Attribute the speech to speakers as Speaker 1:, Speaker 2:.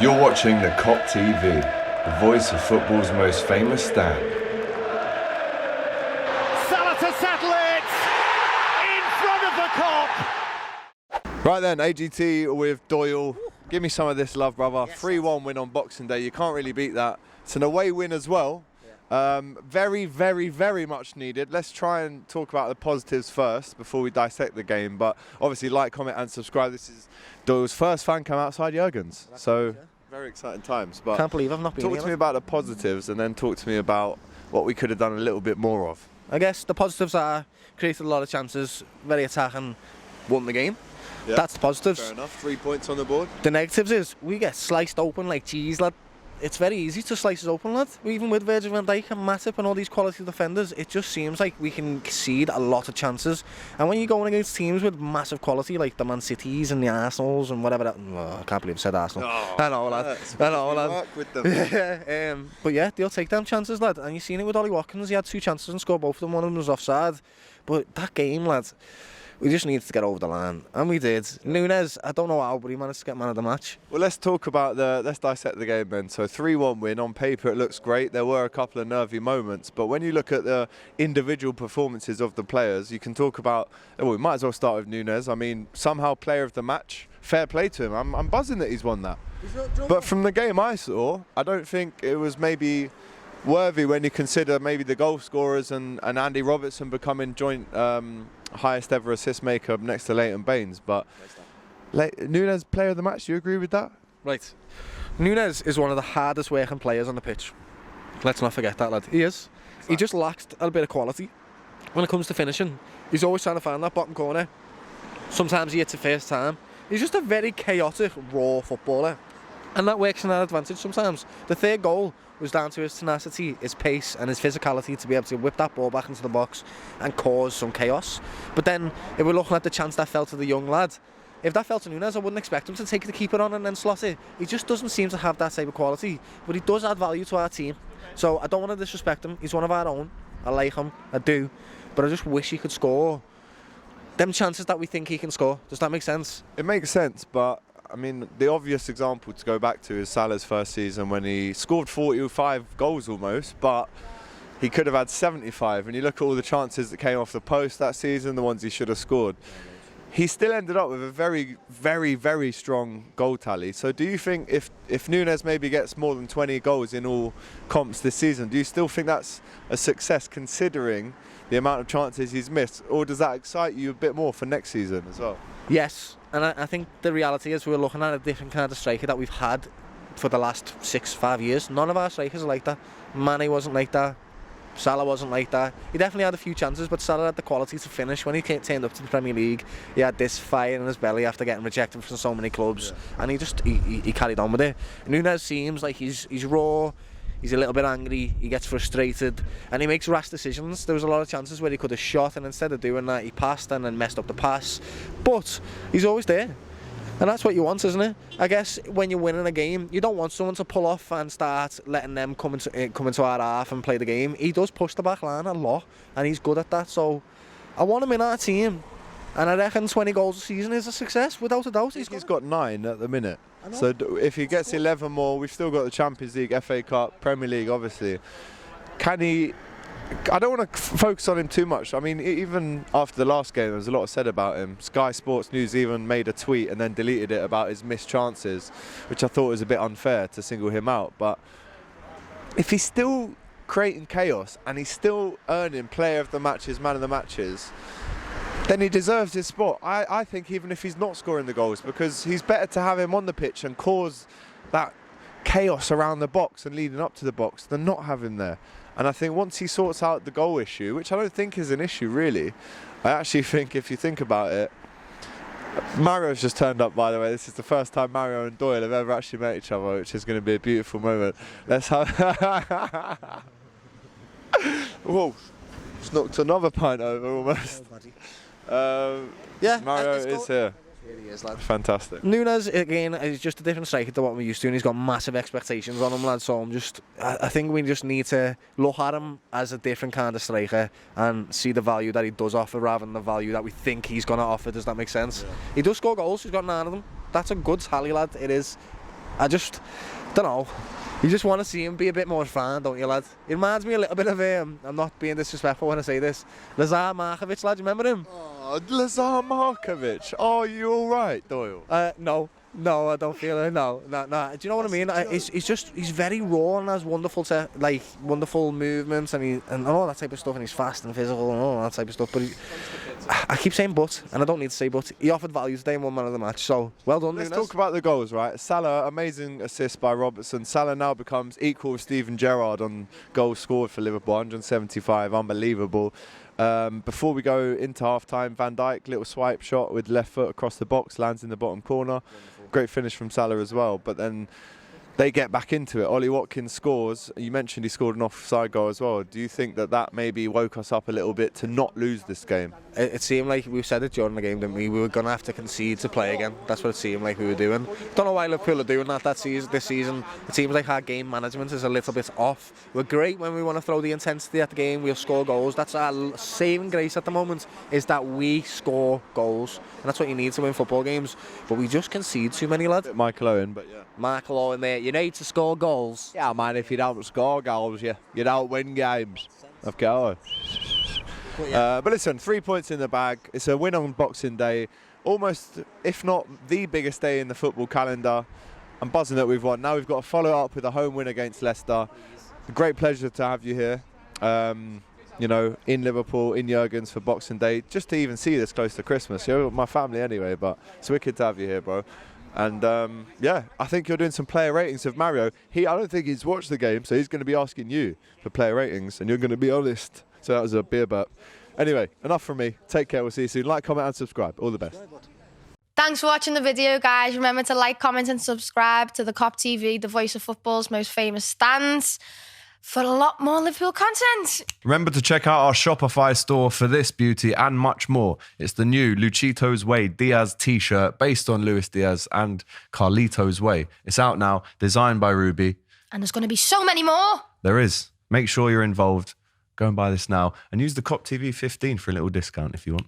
Speaker 1: You're watching the Kop TV, the voice of football's most famous stand.
Speaker 2: Salah to settle it in front of the Kop.
Speaker 3: Right then, AGT with Doyle. Give me some of this love, brother. 3-1 win on Boxing Day. You can't really beat that. It's an away win as well. Very, very, very much needed. Let's try and talk about the positives first before we dissect the game. But obviously, like, comment, and subscribe. This is Doyle's first fan come outside Jurgen's. So very exciting times. But
Speaker 4: can't believe I've not been
Speaker 3: talk
Speaker 4: here.
Speaker 3: to me about the positives, and then talk to me about what we could have done a little bit more of.
Speaker 4: I guess the positives are created a lot of chances, very attacking, won the game.
Speaker 3: Yeah.
Speaker 4: That's the positives.
Speaker 3: Fair enough. 3 points on the board.
Speaker 4: The negatives is we get sliced open like cheese, lad. It's very easy to slice us open, lad. Even with Virgil van Dijk and Matip and all these quality defenders, it just seems like we can concede a lot of chances. And when you're going against teams with massive quality, like the Man Cities and the Arsenals and whatever that... Oh, I can't believe I said Arsenal.
Speaker 3: Oh,
Speaker 4: I know, lad. I know, lad.
Speaker 3: Work with them.
Speaker 4: But yeah, they'll take them chances, lad. And you've seen it with Ollie Watkins. He had 2 chances and scored both of them. One of them was offside. But that game, lad... We just needed to get over the line, and we did. Núñez, I don't know how, but he managed to get man of the match.
Speaker 3: Well, let's talk about let's dissect the game then. So 3-1 win, on paper it looks great. There were a couple of nervy moments, but when you look at the individual performances of the players, you can talk about, well, we might as well start with Núñez. I mean, somehow player of the match, fair play to him. I'm buzzing that he's won that. But from the game I saw, I don't think it was maybe worthy when you consider maybe the goal scorers and Andy Robertson becoming joint highest ever assist maker next to Leighton Baines. But Núñez player of the match, do you agree with that?
Speaker 4: Right. Núñez is one of the hardest working players on the pitch. Let's not forget that, lad. He is. Exactly. He just lacks a bit of quality when it comes to finishing. He's always trying to find that bottom corner. Sometimes he hits it first time. He's just a very chaotic, raw footballer. And that works in our advantage sometimes. The third goal was down to his tenacity, his pace and his physicality to be able to whip that ball back into the box and cause some chaos. But then, if we're looking at the chance that fell to the young lad, if that fell to Núñez, I wouldn't expect him to take the keeper on and then slot it. He just doesn't seem to have that type of quality, but he does add value to our team. So I don't want to disrespect him. He's one of our own. I like him, I do. But I just wish he could score them chances that we think he can score. Does that make sense?
Speaker 3: It makes sense, but I mean, the obvious example to go back to is Salah's first season when he scored 45 goals almost, but he could have had 75. And you look at all the chances that came off the post that season, the ones he should have scored. He still ended up with a very, very, very strong goal tally. So do you think if Núñez maybe gets more than 20 goals in all comps this season, do you still think that's a success considering the amount of chances he's missed? Or does that excite you a bit more for next season as well?
Speaker 4: Yes, and I think the reality is we're looking at a different kind of striker that we've had for the last 6-5 years. None of our strikers are like that. Mane wasn't like that. Salah wasn't like that. He definitely had a few chances, but Salah had the quality to finish. When he turned up to the Premier League, he had this fire in his belly after getting rejected from so many clubs, and he carried on with it. Núñez seems like he's raw. He's a little bit angry, he gets frustrated, and he makes rash decisions. There was a lot of chances where he could have shot, and instead of doing that, he passed and then messed up the pass. But he's always there, and that's what you want, isn't it? I guess when you're winning a game, you don't want someone to pull off and start letting them come into our half and play the game. He does push the back line a lot, and he's good at that. So I want him in our team, and I reckon 20 goals a season is a success, without a doubt.
Speaker 3: He's got 9 at the minute. So if he gets 11 more, we've still got the Champions League, FA Cup, Premier League, obviously. Can he... I don't want to focus on him too much. I mean, even after the last game, there was a lot said about him. Sky Sports News even made a tweet and then deleted it about his missed chances, which I thought was a bit unfair to single him out. But if he's still creating chaos and he's still earning player of the matches, man of the matches, then he deserves his spot. I think even if he's not scoring the goals, because he's better to have him on the pitch and cause that chaos around the box and leading up to the box than not have him there. And I think once he sorts out the goal issue, which I don't think is an issue really, I actually think if you think about it, Mario's just turned up, by the way. This is the first time Mario and Doyle have ever actually met each other, which is going to be a beautiful moment. Let's have... Whoa, just knocked another pint over almost.
Speaker 4: Yeah,
Speaker 3: Mario is here.
Speaker 4: Here he is, lad.
Speaker 3: Fantastic.
Speaker 4: Núñez, again, is just a different striker to what we're used to, and he's got massive expectations on him, lad. So I think we just need to look at him as a different kind of striker and see the value that he does offer rather than the value that we think he's going to offer. Does that make sense? Yeah. He does score goals. He's got 9 of them. That's a good tally, lad. It is. I just don't know. You just want to see him be a bit more fun, don't you, lad? It reminds me a little bit of I'm not being disrespectful when I say this, Lazar Markovic, lad. You remember him?
Speaker 3: Oh, Lazar Markovic. Oh, you all right, Doyle?
Speaker 4: No, I don't feel it. No. Do you know what I mean? He's very raw and has wonderful movements and all that type of stuff, and he's fast and physical and all that type of stuff. But I keep saying but, and I don't need to say but. He offered value today and won man of the match. So well done.
Speaker 3: Let's
Speaker 4: Nunes.
Speaker 3: talk about the goals, right? Salah, amazing assist by Robertson. Salah now becomes equal with Steven Gerrard on goals scored for Liverpool, 175, unbelievable. Before we go into half-time, Van Dijk, little swipe shot with left foot across the box, lands in the bottom corner. Great finish from Salah as well, but then they get back into it. Ollie Watkins scores. You mentioned he scored an offside goal as well. Do you think that maybe woke us up a little bit to not lose this game?
Speaker 4: It seemed like we said it during the game, didn't we? We were going to have to concede to play again. That's what it seemed like we were doing. Don't know why Liverpool are doing that this season. It seems like our game management is a little bit off. We're great when we want to throw the intensity at the game. We'll score goals. That's our saving grace at the moment, is that we score goals. And that's what you need to win football games. But we just concede too many, lads.
Speaker 3: Michael Owen, but yeah.
Speaker 4: Michael Owen there. You need to score goals.
Speaker 3: Yeah, man, if you don't score goals, you don't win games. Of course. But listen, 3 points in the bag. It's a win on Boxing Day. Almost, if not the biggest day in the football calendar. I'm buzzing that we've won. Now we've got to follow up with a home win against Leicester. A great pleasure to have you here. You know, in Liverpool, in Jurgens for Boxing Day. Just to even see this close to Christmas. You're my family anyway, but it's wicked to have you here, bro. And yeah, I think you're doing some player ratings of Mario. I don't think he's watched the game, so he's going to be asking you for player ratings, and you're going to be honest. So that was a beer burp. Anyway, enough from me. Take care. We'll see you soon. Like, comment, and subscribe. All the best.
Speaker 5: Thanks for watching the video, guys. Remember to like, comment, and subscribe to the Kop TV, the voice of football's most famous stands, for a lot more Liverpool content.
Speaker 1: Remember to check out our Shopify store for this beauty and much more. It's the new Luchito's Way Diaz t-shirt based on Luis Diaz and Carlito's Way. It's out now, designed by Rubi.
Speaker 5: And there's going to be so many more.
Speaker 1: There is. Make sure you're involved. Go and buy this now and use the Kop TV 15 for a little discount if you want.